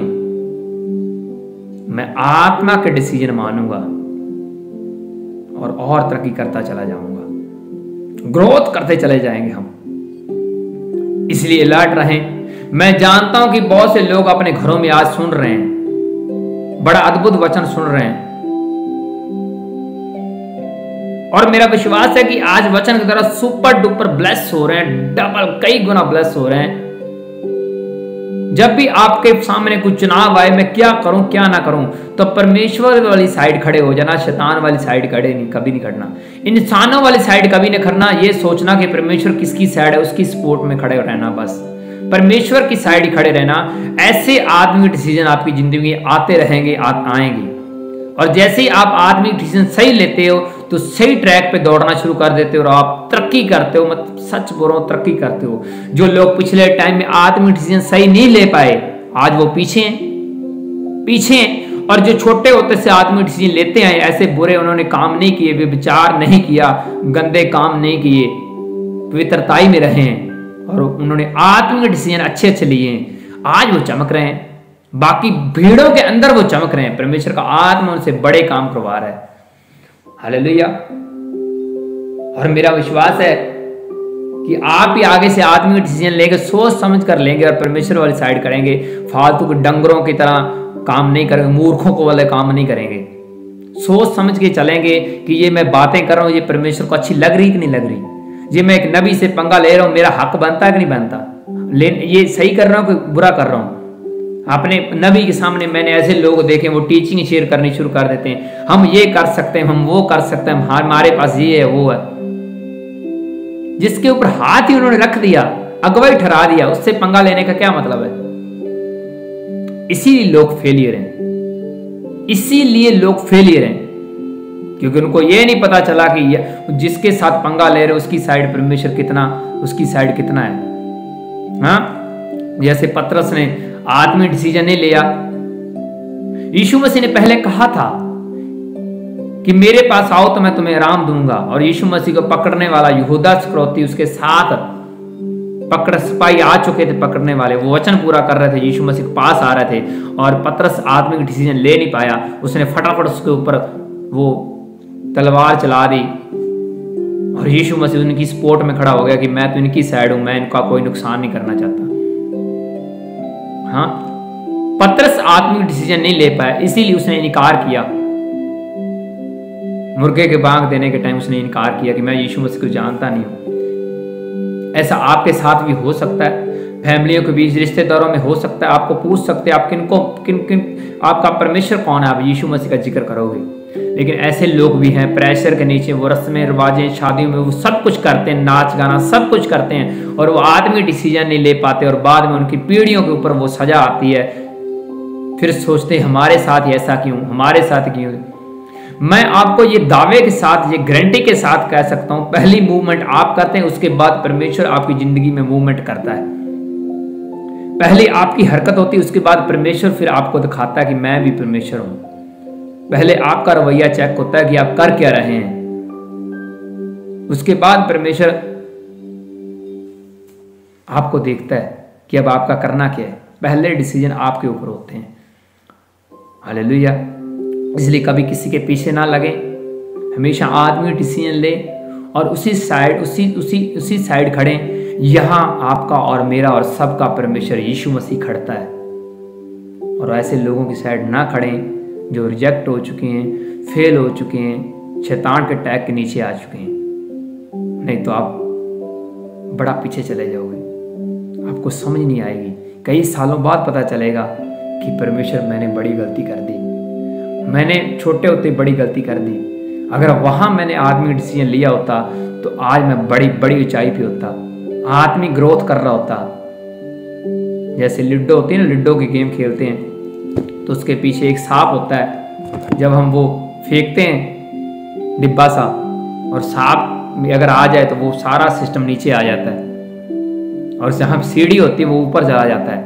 मैं आत्मा के डिसीजन मानूंगा और तरक्की करता चला जाऊंगा, ग्रोथ करते चले जाएंगे हम। इसलिए अलर्ट रहें। मैं जानता हूं कि बहुत से लोग अपने घरों में आज सुन रहे हैं, बड़ा अद्भुत वचन सुन रहे हैं, और मेरा विश्वास है कि आज वचन की तरह सुपर डुपर ब्लेस हो रहे हैं, डबल कई गुना ब्लेस हो रहे हैं। जब भी आपके सामने कुछ चुनाव आए, मैं क्या करूं क्या ना करूं, तो परमेश्वर वाली साइड खड़े हो जाना, शैतान वाली साइड कभी नहीं खड़ना, इंसानों वाली साइड कभी नहीं खड़ना। ये सोचना कि परमेश्वर किसकी साइड है, उसकी सपोर्ट में खड़े रहना, बस परमेश्वर की साइड ही खड़े रहना। ऐसे आत्मिक डिसीजन आपकी जिंदगी में आते रहेंगे, आएंगे। और जैसे ही आप आत्मिक डिसीजन सही लेते हो, तो सही ट्रैक पे दौड़ना शुरू कर देते हो और आप तरक्की करते हो। मतलब सच बोल रहा हूं, तरक्की करते हो। जो लोग पिछले टाइम में आत्मिक डिसीजन सही नहीं ले पाए, आज वो पीछे हैं। और जो छोटे होते से आत्मिक डिसीजन लेते हैं, ऐसे बुरे उन्होंने काम नहीं किए, विचार नहीं किया, गंदे काम नहीं किए, पवित्रताई में रहे हैं और उन्होंने आत्मिक डिसीजन अच्छे लिए हैं, आज वो चमक रहे हैं। बाकी भीड़ों के अंदर वो चमक रहे हैं। परमेश्वर का आत्मा उनसे बड़े काम करवा रहा है। हालेलुया। और मेरा विश्वास है कि आप ही आगे से आत्मिक डिसीजन लेकर सोच समझ कर लेंगे और परमेश्वर वाली साइड करेंगे। फालतू के डंगरों की तरह काम नहीं करेंगे, मूर्खों को वाले काम नहीं करेंगे। सोच समझ के चलेंगे कि ये मैं बातें कर रहा हूं ये परमेश्वर को अच्छी लग रही कि नहीं लग रही, ये मैं एक नबी से पंगा ले रहा हूं मेरा हक बनता है कि नहीं बनता, ये सही कर रहा हूं कि बुरा कर रहा हूं। अपने नबी के सामने मैंने ऐसे लोग देखे वो टीचिंग शेयर करनी शुरू कर देते हैं, हम ये कर सकते हैं, हम वो कर सकते हैं, हमारे पास ये है वो है। जिसके ऊपर हाथ ही उन्होंने रख दिया, अगुवाई ठहरा दिया, उससे पंगा लेने का क्या मतलब है? इसीलिए लोग फेलियर हैं, इसीलिए लोग फेलियर हैं, क्योंकि उनको ये नहीं पता चला कि जिसके साथ पंगा ले रहे उसकी साइड परमेश्वर कितना, उसकी साइड कितना है। हाँ, जैसे पतरस ने आत्मिक डिसीजन नहीं लिया। यीशु मसीह ने पहले कहा था कि मेरे पास आओ तो मैं तुम्हें आराम दूंगा, और यीशु मसीह को पकड़ने वाला यहूदा इस्करियोती उसके साथ पकड़ सिपाही आ चुके थे पकड़ने वाले, वो वचन पूरा कर रहे थे, यीशु मसीह के पास आ रहे थे, और पतरस आत्मिक डिसीजन ले नहीं पाया, उसने फटाफट उसके ऊपर वो तलवार चला दी, और यीशु मसीह उनकी सपोर्ट में खड़ा हो गया कि मैं तो इनकी साइड हूं, मैं इनका कोई नुकसान नहीं करना चाहता। हाँ, पतरस आत्मिक डिसीजन नहीं ले पाया, इसीलिए उसने इनकार किया। मुर्गे के बांग देने के टाइम उसने इनकार किया कि मैं यीशु मसीह को जानता नहीं हूं। ऐसा आपके साथ भी हो सकता है, फैमिलियों के बीच, रिश्तेदारों में हो सकता है। आपको पूछ सकते हैं आप किन आपका परमेश्वर कौन है, आप यीशु मसीह का जिक्र करोगे। लेकिन ऐसे लोग भी हैं प्रेशर के नीचे, वो रस्में रिवाजें शादियों में वो सब कुछ करते हैं, नाच गाना सब कुछ करते हैं, और वो आदमी डिसीजन नहीं ले पाते, और बाद में उनकी पीढ़ियों के ऊपर वो सजा आती है। फिर सोचते हैं हमारे साथ ऐसा क्यों, हमारे साथ क्यों। मैं आपको ये दावे के साथ, ये गारंटी के साथ कह सकता हूं, पहली मूवमेंट आप करते हैं, उसके बाद परमेश्वर आपकी जिंदगी में मूवमेंट करता है। पहले आपकी हरकत होती है, उसके बाद परमेश्वर फिर आपको दिखाता है कि मैं भी परमेश्वर हूं। पहले आपका रवैया चेक होता है कि आप कर क्या रहे हैं, उसके बाद परमेश्वर आपको देखता है कि अब आपका करना क्या है। पहले डिसीजन आपके ऊपर होते हैं। हालेलुया। इसलिए कभी किसी के पीछे ना लगे, हमेशा आदमी डिसीजन ले और उसी साइड खड़े। यहां आपका और मेरा और सबका परमेश्वर यीशु मसीह खड़ता है, और ऐसे लोगों की साइड ना खड़े जो रिजेक्ट हो चुके हैं, फेल हो चुके हैं, शैतान के टैग के नीचे आ चुके हैं। नहीं तो आप बड़ा पीछे चले जाओगे, आपको समझ नहीं आएगी। कई सालों बाद पता चलेगा कि परमेश्वर मैंने बड़ी गलती कर दी, मैंने छोटे होते बड़ी गलती कर दी। अगर वहां मैंने आत्मिक डिसीजन लिया होता तो आज मैं बड़ी बड़ी ऊंचाई पे होता, आत्मिक ग्रोथ कर रहा होता। जैसे लूडो होती है ना, लूडो की गेम खेलते हैं तो उसके पीछे एक सांप होता है। जब हम वो फेंकते हैं डिब्बा सा, और सांप में अगर आ जाए तो वो सारा सिस्टम नीचे आ जाता है, और जहाँ सीढ़ी होती है वो ऊपर चला जाता है।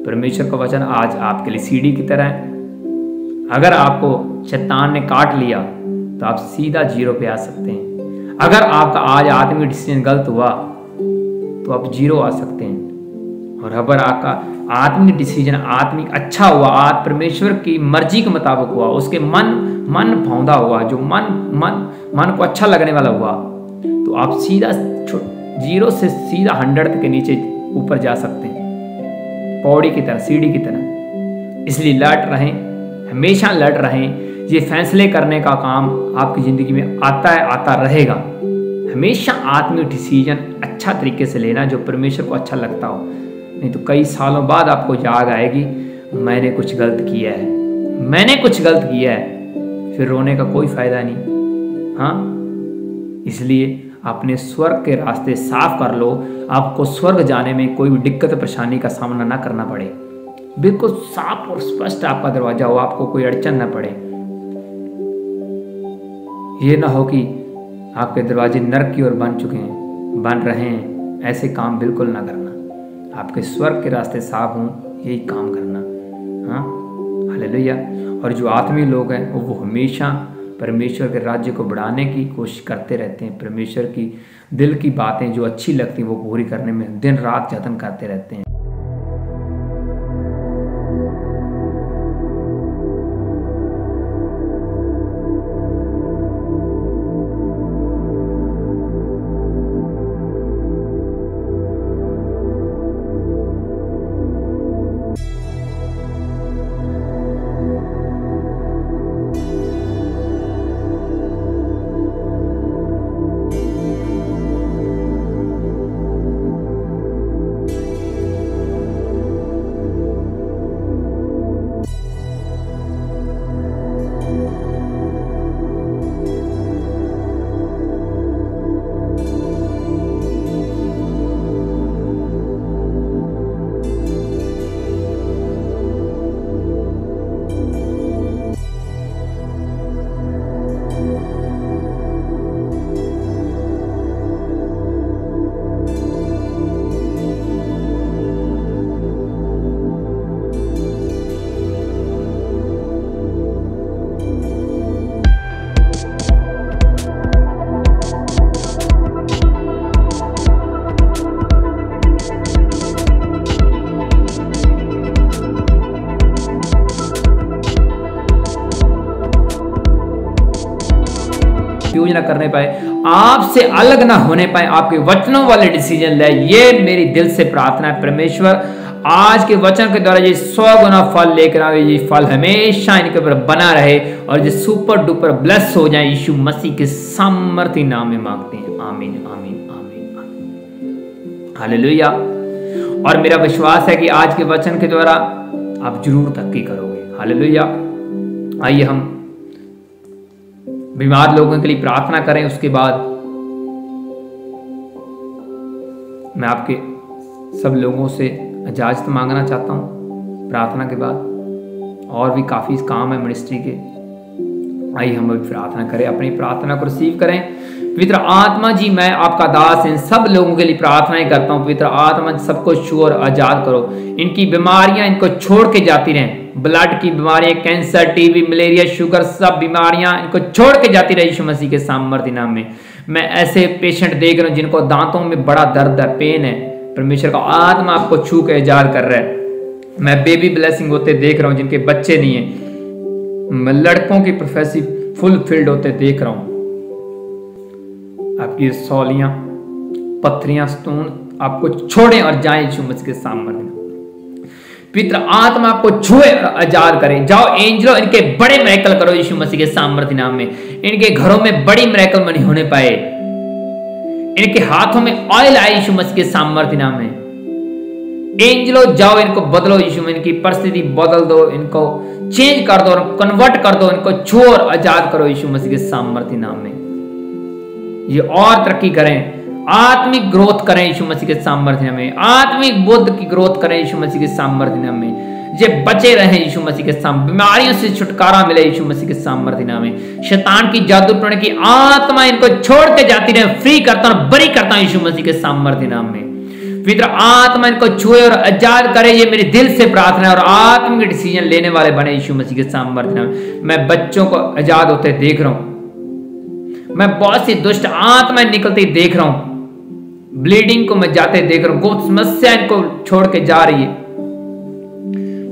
परमेश्वर का वचन आज आपके लिए सीढ़ी की तरह है। अगर आपको शैतान ने काट लिया तो आप सीधा जीरो पे आ सकते हैं। अगर आपका आज आत्मिक डिसीजन गलत हुआ तो आप जीरो आ सकते हैं। और अगर आपका आत्मिक डिसीजन आत्मिक अच्छा हुआ, आज परमेश्वर की मर्जी के मुताबिक हुआ, उसके मन भाउँदा हुआ, जो मन को अच्छा लगने वाला हुआ, तो आप सीधा जीरो से सीधा 100 के नीचे ऊपर जा सकते हैं, पौड़ी की तरह, सीढ़ी की तरह। इसलिए लट रहें, हमेशा लट रहें। ये फैसले करने का काम आपकी ज़िंदगी में आता है, आता रहेगा। हमेशा आत्मिक डिसीजन अच्छा तरीके से लेना जो परमेश्वर को अच्छा लगता हो। नहीं तो कई सालों बाद आपको याद आएगी मैंने कुछ गलत किया है, मैंने कुछ गलत किया है, फिर रोने का कोई फायदा नहीं। हाँ, इसलिए अपने स्वर्ग के रास्ते साफ कर लो। आपको स्वर्ग जाने में कोई भी दिक्कत परेशानी का सामना ना करना पड़े। बिल्कुल साफ और स्पष्ट आपका दरवाजा हो, आपको कोई अड़चन ना पड़े। ये ना हो कि आपके दरवाजे नरक की ओर बन चुके हैं, बन रहे हैं। ऐसे काम बिल्कुल ना करना। आपके स्वर्ग के रास्ते साफ हों, यही काम करना। हाँ, हालेलुया। और जो आत्मीय लोग हैं वो हमेशा परमेश्वर के राज्य को बढ़ाने की कोशिश करते रहते हैं। परमेश्वर की दिल की बातें जो अच्छी लगती हैं वो पूरी करने में दिन रात जतन करते रहते हैं। कंफ्यूज ना करने पाए, आपसे अलग ना होने पाए, आपके वचनों वाले डिसीजन ले, ये मेरी दिल से प्रार्थना है। परमेश्वर आज के वचन के द्वारा ये 100 गुना फल लेकर आवे, ये फल हमेशा इनके ऊपर बना रहे और ये सुपर डुपर ब्लेस हो जाए। यीशु मसीह के सामर्थ्य नाम में मांगते हैं, आमीन आमीन आमीन आमीन, हालेलुया। और मेरा विश्वास है कि आज के वचन के द्वारा आप जरूर तरक्की करोगे, हालेलुया। आइए हम बीमार लोगों के लिए प्रार्थना करें, उसके बाद मैं आपके सब लोगों से इजाजत मांगना चाहता हूं। प्रार्थना के बाद और भी काफी काम है मिनिस्ट्री के। आइए हम अभी प्रार्थना करें, अपनी प्रार्थना को रिसीव करें। पवित्र आत्मा जी, मैं आपका दास इन सब लोगों के लिए प्रार्थनाएं करता हूं। पवित्र आत्मा सबको छू और आजाद करो, इनकी बीमारियां इनको छोड़ के जाती रहें। ब्लड की बीमारियां, कैंसर, टीबी, मलेरिया, शुगर, सब बीमारियां इनको छोड़ के जाती रही यीशु मसीह के सामर्थ्य नाम में। मैं ऐसे पेशेंट देख रहा हूं जिनको दांतों में बड़ा दर्द है, पेन है, परमेश्वर का आत्मा आपको छू के आजाद कर रहा है। मैं बेबी ब्लेसिंग होते देख रहा हूं जिनके बच्चे नहीं है, मैं लड़कों की प्रोफेसी फुलफिल्ड होते देख रहा हूं। आपकी सौलियां, पत्थरियां, स्टोन आपको छोड़े और जाए यीशु मसीह के सामने। पवित्र आत्मा आपको छुए और आजाद करे। जाओ एंजलो, इनके बड़े मिरेकल करो यीशु मसीह के सामर्थ्य नाम में। इनके घरों में बड़ी मिरेकल नहीं होने पाए, इनके हाथों में ऑयल आए यीशु मसीह के सामर्थ्य नाम में। एंजलो जाओ, इनको बदलो यीशु में, इनकी परिस्थिति बदल दो, इनको चेंज कर दो और कन्वर्ट कर दो, इनको छू और आजाद करो यीशु मसीह के सामर्थ्य नाम में। ये और तरक्की करें, आत्मिक ग्रोथ करें यीशु मसीह के सामर्थ्य में, आत्मिक बुद्ध की ग्रोथ करें यीशु मसीह के सामर्थ्य में। ये बचे रहें यीशु मसीह के सामने, बीमारियों से छुटकारा मिले यीशु मसीह के सामर्थ्य में। शैतान की जादू टोने की आत्मा इनको छोड़ के जाती रहे, फ्री करता हूं, बरी करता हूं यीशु मसीह के सामर्थ्य नाम में। पवित्र आत्मा इनको छुए और आजाद करे, ये मेरी दिल से प्रार्थना है। और आत्मिक डिसीजन लेने वाले बने यीशु मसीह के सामर्थ्य नाम में। मैं बच्चों को आजाद होते देख रहा हूं, मैं बहुत सी दुष्ट आत्माएं निकलती देख रहा हूं, ब्लीडिंग को मैं जाते देख रहा हूं, गुप्त समस्या इनको छोड़ के जा रही है।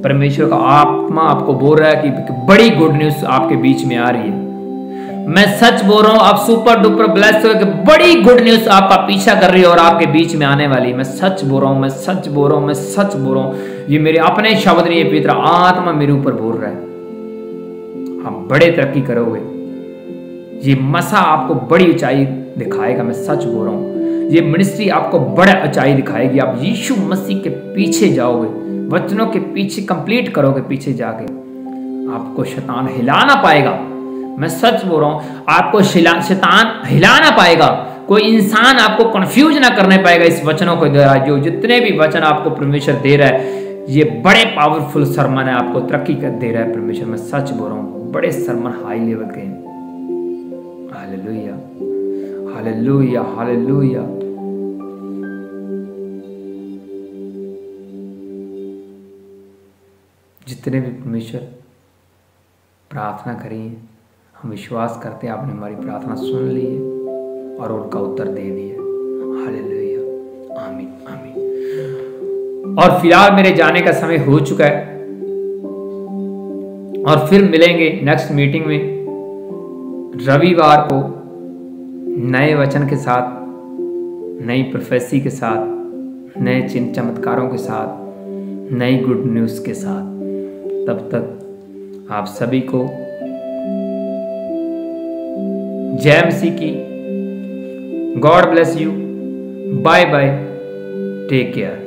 परमेश्वर का आत्मा आपको बोल रहा है कि बड़ी गुड न्यूज आपके बीच में आ रही है। मैं सच बोल रहा हूं, आप सुपर डुपर ब्लेस्ड हो कि बड़ी गुड न्यूज आपका पीछा कर रही है और आपके बीच में आने वाली है। मैं सच बोल रहा हूं, मैं सच बोल रहा हूं, मैं सच बोल रहा हूं। ये मेरे अपने शब्द नहीं है, पवित्र आत्मा मेरे ऊपर बोल रहा है। आप बड़े तरक्की करोगे, ये मसा आपको बड़ी ऊंचाई दिखाएगा। मैं सच बोल रहा हूं, ये मिनिस्ट्री आपको बड़ा ऊंचाई दिखाएगी। आप यीशु मसीह के पीछे जाओगे, वचनों के पीछे कंप्लीट करोगे, पीछे जाके आपको शैतान हिला ना पाएगा। मैं सच बोल रहा हूं, आपको शैतान हिला ना पाएगा, कोई इंसान आपको कंफ्यूज ना करने पाएगा इस वचनों को द्वारा। जो जितने भी वचन आपको परमेश्वर दे रहा है, ये बड़े पावरफुल सरमन है, आपको तरक्की कर दे रहा है परमेश्वर। मैं सच बोल रहा हूं, बड़े सरमन हाई लेवल के। Hallelujah hallelujah hallelujah. जितने भी परमेश्वर प्रार्थना करी है, हम विश्वास करते हैं आपने हमारी प्रार्थना सुन ली है और उनका उत्तर दे दिया। हालेलुया आमीन आमीन। और फिलहाल मेरे जाने का समय हो चुका है और फिर मिलेंगे नेक्स्ट मीटिंग में रविवार को नए वचन के साथ, नई प्रोफेसी के साथ, नए चिन्ह चमत्कारों के साथ, नई गुड न्यूज़ के साथ। तब तक आप सभी को जय मसीह की। God bless you. Bye bye, take care.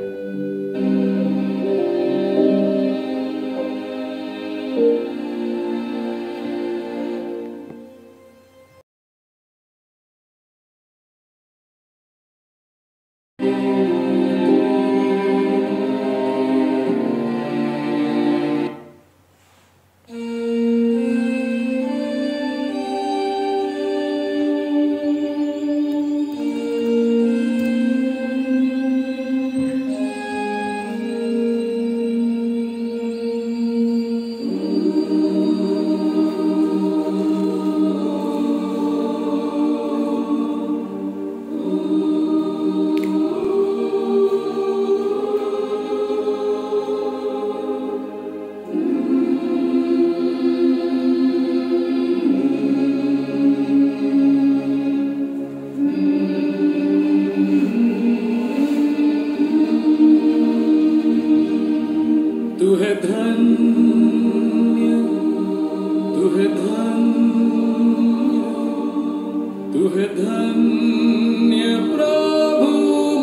धन्य प्रभु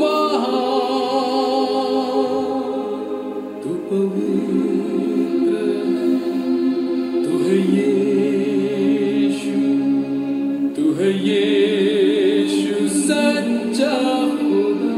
महान, तू पवित्र, तू है यीशु, तू है यीशु सच्चा खुदा।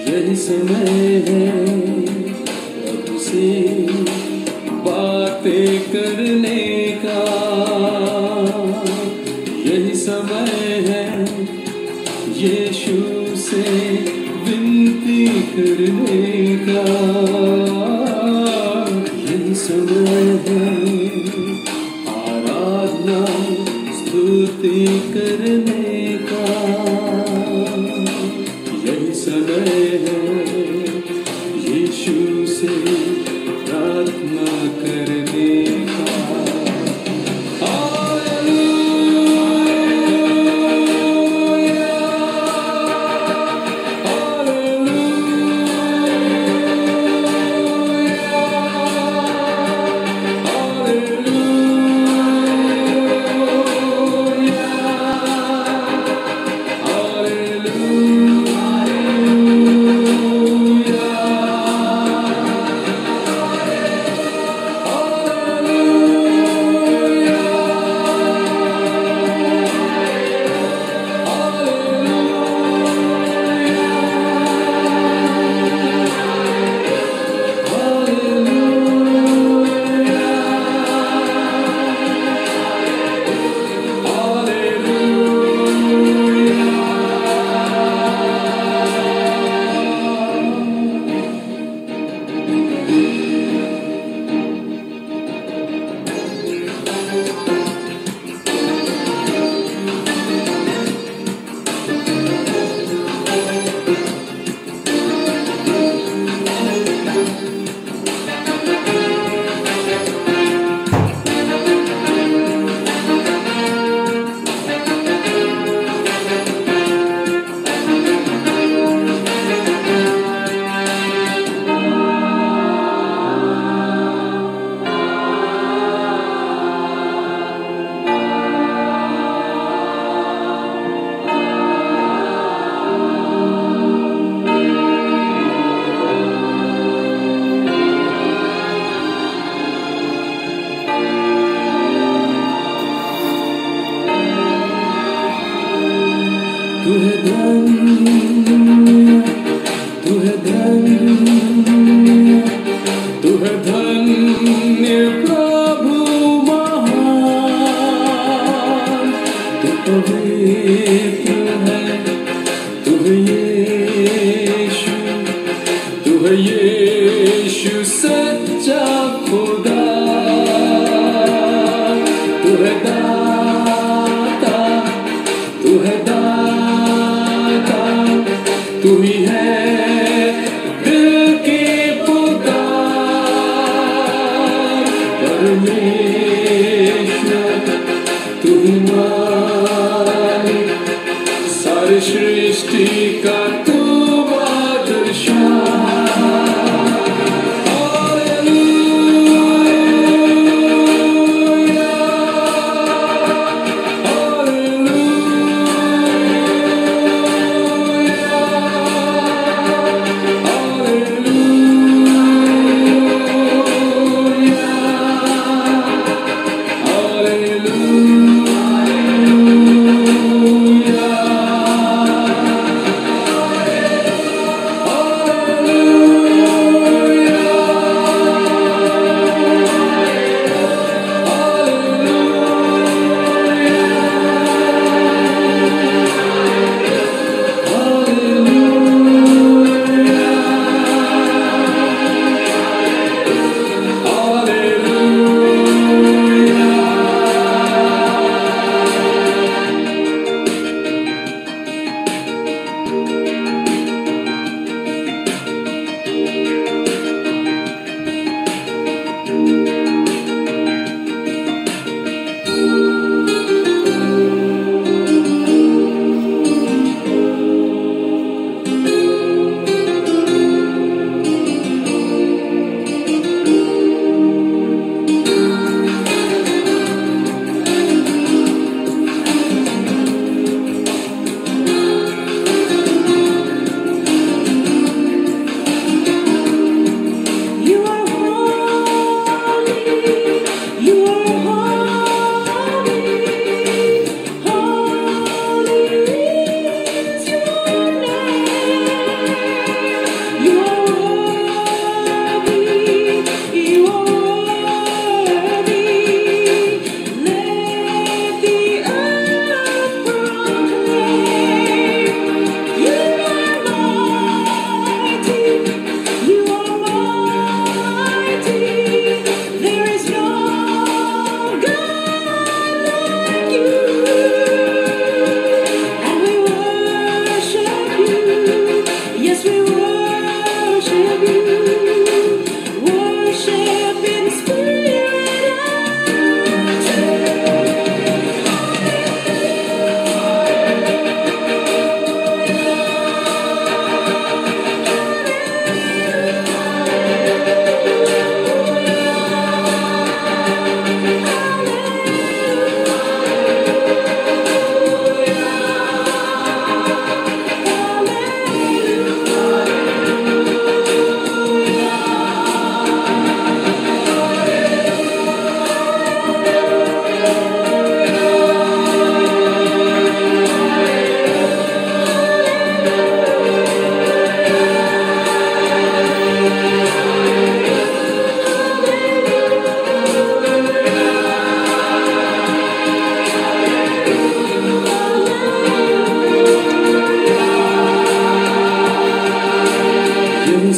यही समय है प्रभु से बातें करने का, यही समय है यीशु से विनती करने का, यही समय है आराधना स्तुति करने का, यही समय है यीशु से प्रार्थना करने का। तू है धन्य, तू है धन्य, तू है धन्य प्रभु महान, तू पवित्र है, तू है यीशु, तू है यीशु सच्चा खुदा, तू है दाता, तू है दाता, तू ही है दिल की पुकार, परमेश्वर तू ही मालिक, सारी सृष्टि का तू बादशाह।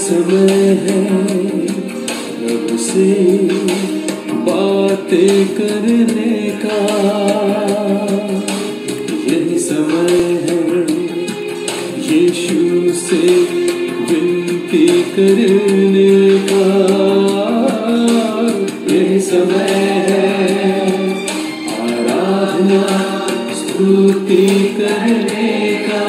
समय है रब से बातें करने का, यही समय है यीशु से विनती करने का, यही समय है आराधना स्तुति करने का।